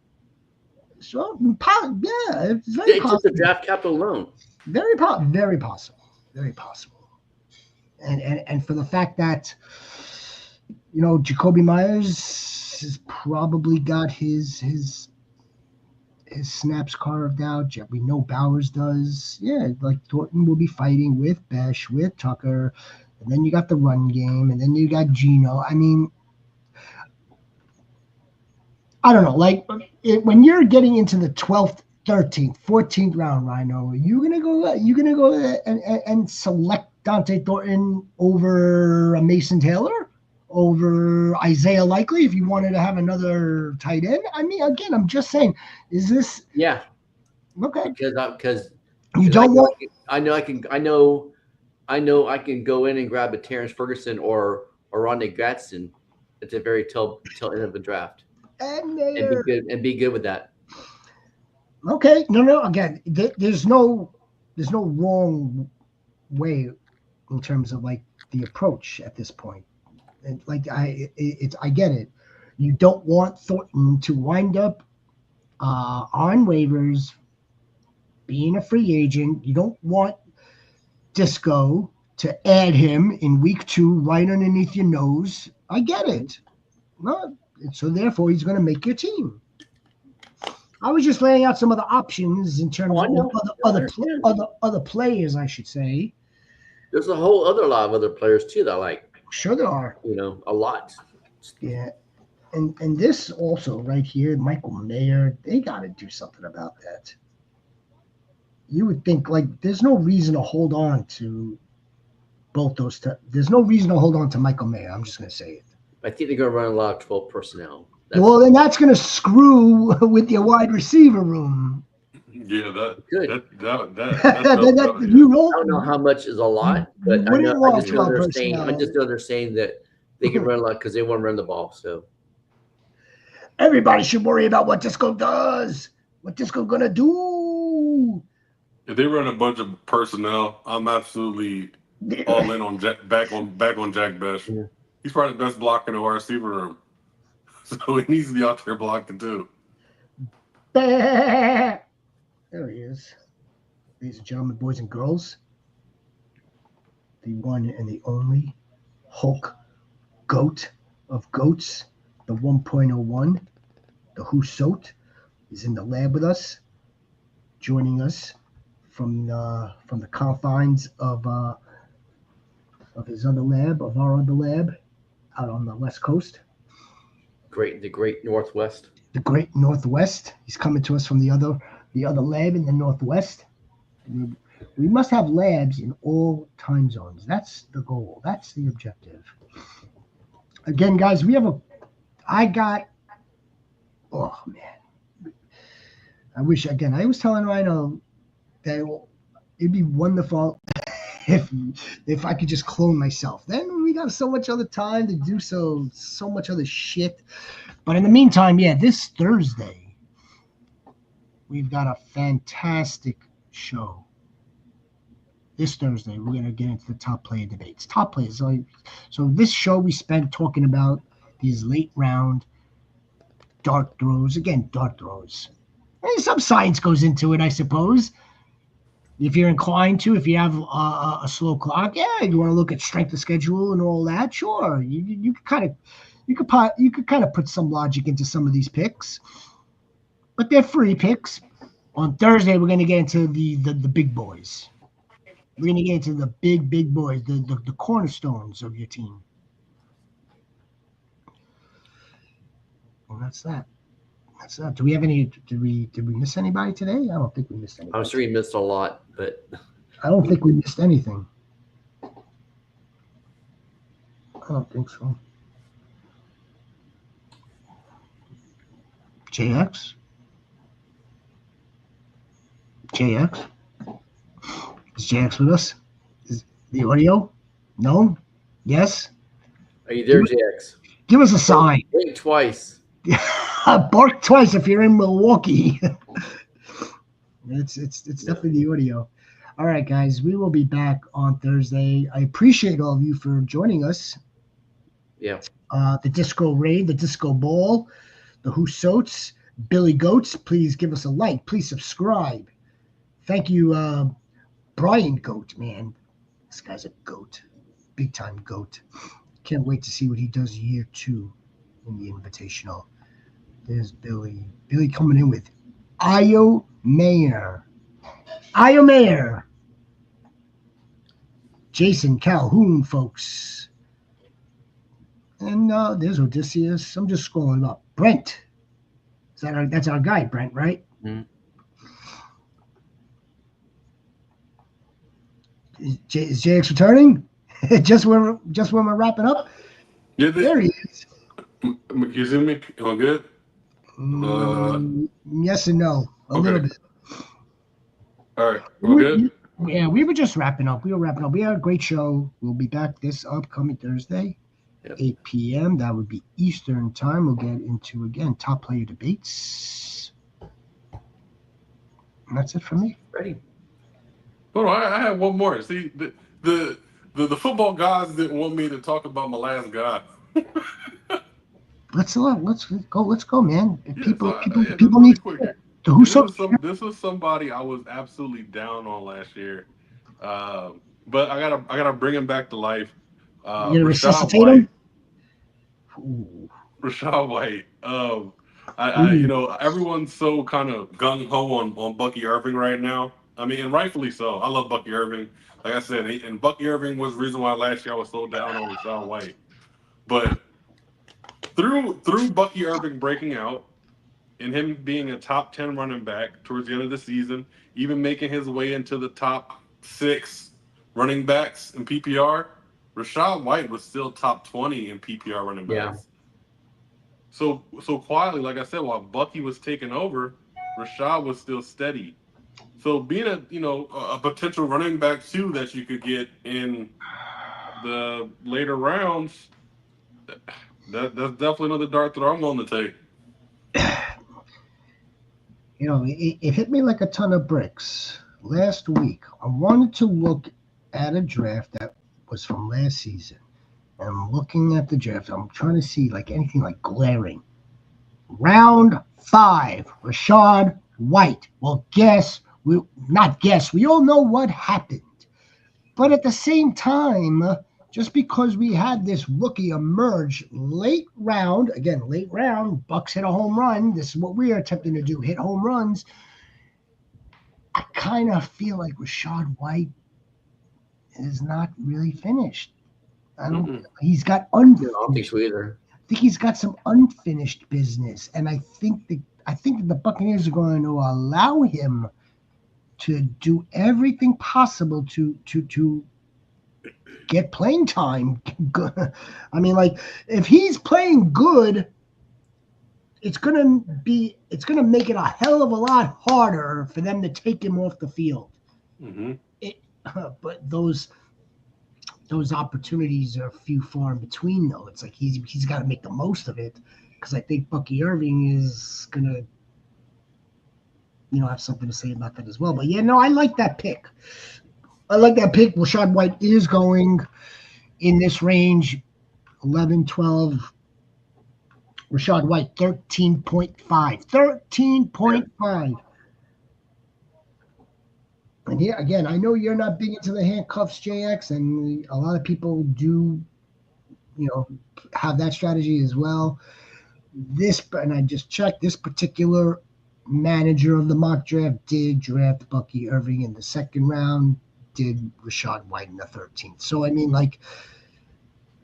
so yeah, it's very It's just possible. a draft capital alone. Very possible. Very possible. And for the fact that Jacoby Myers has probably got his snaps carved out. We know Bowers does. Yeah, like Thornton will be fighting with Besh, with Tucker, and then you got the run game, and then you got Geno. I mean, I don't know. Like when you're getting into the 12th, 13th, 14th round, Rhino, you gonna go and select Dante Thornton over a Mason Taylor, over Isaiah Likely if you wanted to have another tight end? I mean, again, I'm just saying, is this Yeah, okay? because You don't want. I know I can go in and grab a Terrence Ferguson or Rondé Gadsden at the very tail end of the draft And be good with that. okay, no. Again, there's no wrong way in terms of like the approach at this point. And like I get it. You don't want Thornton to wind up on waivers, being a free agent. You don't want Disco to add him in week 2 right underneath your nose. I get it. No, so therefore he's going to make your team. I was just laying out some other options in terms of other players, I should say. There's a whole other lot of other players too that I like. Sure, there are. A lot. Yeah, and this also right here, Michael Mayer, they got to do something about that. You would think like there's no reason to hold on to both those. There's no reason to hold on to Michael Mayer. I'm just going to say it. I think they're going to run a lot of 12 personnel. Then that's going to screw with your wide receiver room. Yeah, that you roll. I don't know how much is a lot, but I just know they're saying that they can run a lot because they want to run the ball. So everybody should worry about what Disco does. What Disco gonna do? If they run a bunch of personnel, I'm absolutely all in on back on Jack Besh. Yeah. He's probably the best blocker in the wide receiver room. So he needs to be out there blocking too. There he is. Ladies and gentlemen, boys and girls, the one and the only Hulk goat of goats, the 1.01, the Husot, is in the lab with us, joining us from the confines of his other lab, of our other lab, out on the West Coast. The great Northwest. The great Northwest. He's coming to us from the other lab in the Northwest. We must have labs in all time zones. That's the goal. That's the objective. Again, guys, oh man. I was telling Rhino that it'd be wonderful if I could just clone myself. Then we got so much other time to do so much other shit. But in the meantime, yeah, this Thursday, we've got a fantastic show. This Thursday, we're going to get into the top player debates. Top players. So this show we spent talking about these late round dart throws. Again, dart throws. And some science goes into it, I suppose. If you're inclined to, if you have a slow clock, yeah, you want to look at strength of schedule and all that. Sure, you could kind of you could kind of put some logic into some of these picks, but they're free picks. On Thursday, we're going to get into the big boys. We're going to get into the big boys, the cornerstones of your team. And that's that. That's that. Do we have any? Did we miss anybody today? I don't think we missed anybody. I'm sure you missed a lot, but I don't think we missed anything. I don't think so. JX? JX? Is JX with us? Is the audio? No? Yes? are you there, JX? Give us a sign. Blink twice. Bark twice if you're in Milwaukee. It's definitely the audio. All right, guys, we will be back on Thursday. I appreciate all of you for joining us. Yeah. The Disco Raid, the Disco Ball, the Husots, Billy Goats. Please give us a like. Please subscribe. Thank you, Brian Goat, man. This guy's a goat. Big time goat. Can't wait to see what he does year 2 in the Invitational. There's Billy. Billy coming in with Io Mayer. Io Mayer. Jason Calhoun, folks. And there's Odysseus. I'm just scrolling up. Brent. That's our guy, Brent, right? Mm-hmm. Is JX returning? just when we're wrapping up? Yeah, There he is. You see me? All good? Yes and no. A little bit. All right. We're good? Yeah, we were just wrapping up. We had a great show. We'll be back this upcoming Thursday, 8 p.m. That would be Eastern time. We'll get into, again, top player debates. And that's it for me. Ready. Hold on, I have one more. See, the football guys didn't want me to talk about my last guy. Let's go, man. Yeah, People need this was somebody I was absolutely down on last year, but I gotta bring him back to life. You gonna resuscitate him? Rashad White. You know, everyone's so kind of gung ho on Bucky Irving right now. I mean, and rightfully so. I love Bucky Irving. Like I said, and Bucky Irving was the reason why last year I was so down on Rashad White. But through Bucky Irving breaking out and him being a top 10 running back towards the end of the season, even making his way into the top 6 running backs in PPR, Rashad White was still top 20 in PPR running backs. Yeah. So quietly, like I said, while Bucky was taking over, Rashad was still steady. So being a potential running back too that you could get in the later rounds, that's definitely another dart that I'm willing to take. You know, it hit me like a ton of bricks. Last week, I wanted to look at a draft that was from last season. And I'm looking at the draft. I'm trying to see like anything like glaring. Round 5, Rashad White. Well, we all know what happened. But at the same time, just because we had this rookie emerge late round, Bucks hit a home run. This is what we are attempting to do, hit home runs. I kind of feel like Rashad White is not really finished. He's got unfinished. I don't think so either. I think he's got some unfinished business, and I think that the Buccaneers are going to allow him to do everything possible to get playing time. I mean, like, if he's playing good, it's gonna make it a hell of a lot harder for them to take him off the field. Mm-hmm. But those opportunities are few far in between, though. It's like he's got to make the most of it, because I think Bucky Irving is gonna, have something to say about that as well. But yeah, no, I like that pick. Rashad White is going in this range, 11, 12. Rashad White, 13.5. 13.5. And yeah, again, I know you're not big into the handcuffs, JX, and a lot of people do, you know, have that strategy as well. And I just checked, this particular manager of the mock draft did draft Bucky Irving in the second round, did Rashad White in the 13th. So, I mean, like,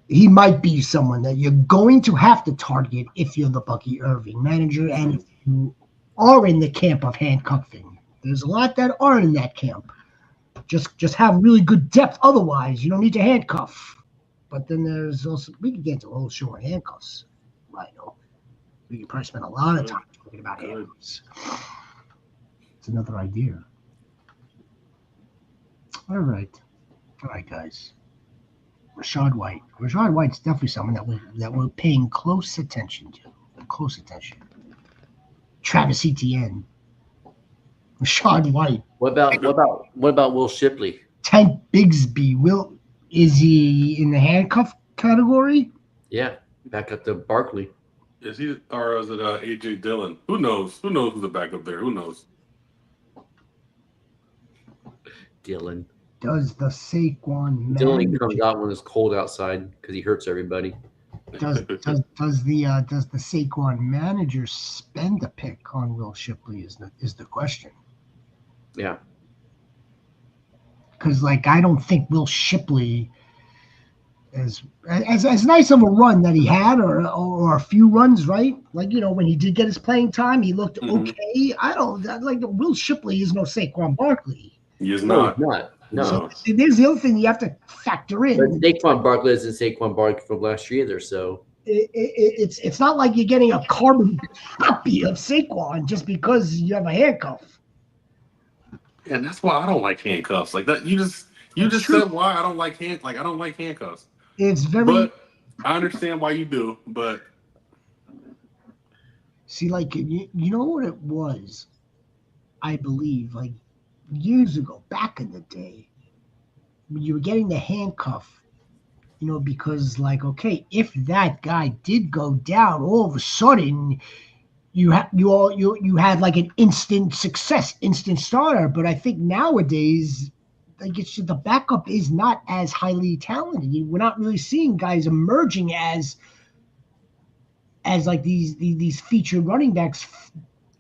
he might be someone that you're going to have to target if you're the Bucky Irving manager and if you are in the camp of handcuffing. There's a lot that aren't in that camp. Just have really good depth. Otherwise, you don't need to handcuff. But then there's also, we could get into a whole show on handcuffs. Rhino. We could probably spend a lot of time talking about handcuffs. It's another idea. All right, guys. Rashad White. Rashad White's definitely someone that we're paying close attention to. Close attention. Travis Etienne. Rashad White. What about Will Shipley? Tank Bigsby. Is he in the handcuff category? Yeah, back up to Barkley. Is he, or is it AJ Dillon? Who knows? Who knows who's the backup there? Who knows? Dillon. Does the Saquon Dillon comes out when it's cold outside because he hurts everybody. does the Saquon manager spend a pick on Will Shipley is the question. Yeah. Because I don't think Will Shipley, as nice of a run that he had, or a few runs, right? When he did get his playing time, he looked okay. I don't Will Shipley is no Saquon Barkley. He is not. No. So there's the other thing you have to factor in. But Saquon Barkley isn't Saquon Barkley from last year either, so it's not like you're getting a carbon copy of Saquon just because you have a handcuff. And that's why I don't like handcuffs. Like that, you just said why I don't like handcuffs. It's very. But I understand why you do. But see, you know what it was, I believe, years ago, back in the day, when you were getting the handcuff, because okay, if that guy did go down, all of a sudden you had an instant success, instant starter. But I think nowadays, the backup is not as highly talented. We're not really seeing guys emerging as these featured running backs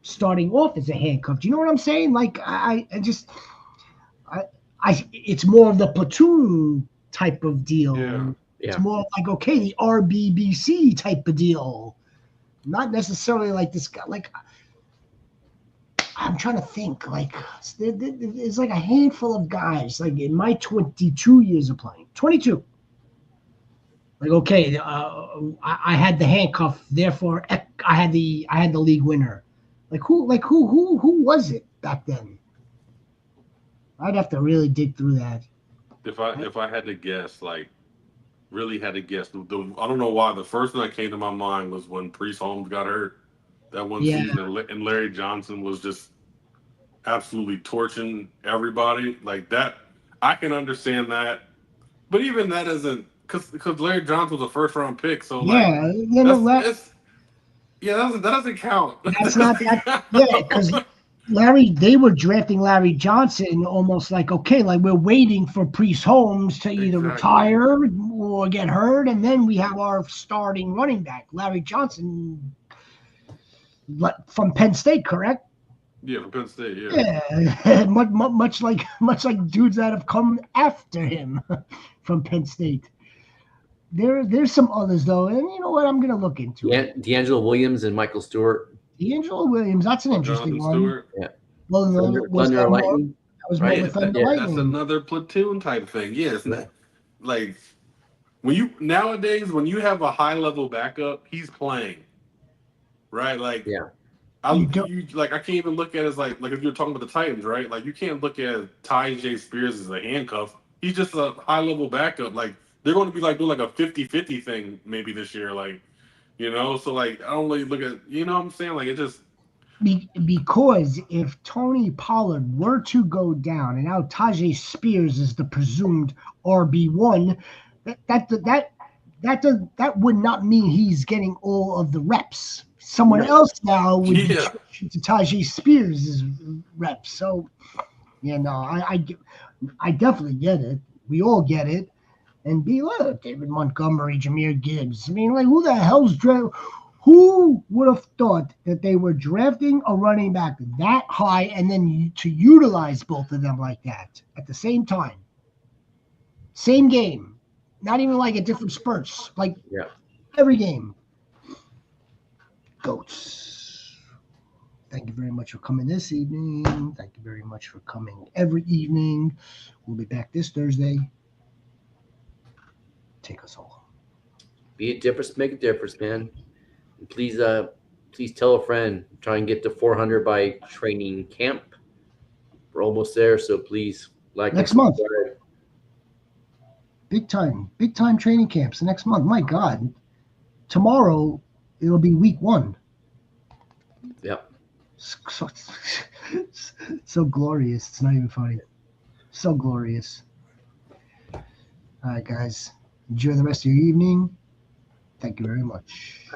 starting off as a handcuff. Do you know what I'm saying? It's more of the platoon type of deal. Yeah. It's more okay, the RBBC type of deal. Not necessarily this guy. I'm trying to think. There's a handful of guys. In my 22 years of playing, 22. Okay, I had the handcuff. Therefore, I had the league winner. Who was it back then? I'd have to really dig through that. if I had to guess, really had to guess, I don't know why the first thing that came to my mind was when Priest Holmes got hurt that one season, and Larry Johnson was just absolutely torching everybody like that. I can understand that, but even that isn't because Larry Johnson was a first round pick, so that doesn't count. That's not that. Yeah, because they were drafting Larry Johnson almost we're waiting for Priest Holmes to either retire or get hurt, and then we have our starting running back, Larry Johnson, from Penn State, correct? Yeah, from Penn State. Yeah. Yeah, much like dudes that have come after him from Penn State. There's some others though, and you know what? I'm gonna look into it. D'Angelo Williams and Michael Stewart. D'Angelo Williams, that's an interesting one. Stewart. Yeah. Well, Thunder Lightning. That was more with Thunder Lightning. That's another platoon type thing. Yes, when you have a high level backup, he's playing, right? I can't even look at it as if you're talking about the Titans, right? You can't look at Tyjae Spears as a handcuff. He's just a high level backup. They're going to be doing a 50-50 thing maybe this year, So I don't really look at, what I'm saying? It just because if Tony Pollard were to go down and now Tyjae Spears is the presumed RB1, that would not mean he's getting all of the reps. Someone else now would be switching to Tyjae Spears' reps. So Yeah, no, I definitely get it. We all get it. And be like David Montgomery, Jameer Gibbs. I mean, like, who the hell's who would have thought that they were drafting a running back that high and then to utilize both of them like that at the same time? Same game. Not even like at different spurts. Like Yeah. every game. Goats. Thank you very much for coming this evening. Thank you very much for coming every evening. We'll be back this Thursday. Take us all. Be a difference, make a difference, man. And please tell a friend. Try and get to 400 by training camp. We're almost there, so please like Next and month. subscribe. Big time training camps next month. My God. Tomorrow it'll be week 1. Yep. So glorious. It's not even funny. So glorious. All right, guys. Enjoy the rest of your evening. Thank you very much.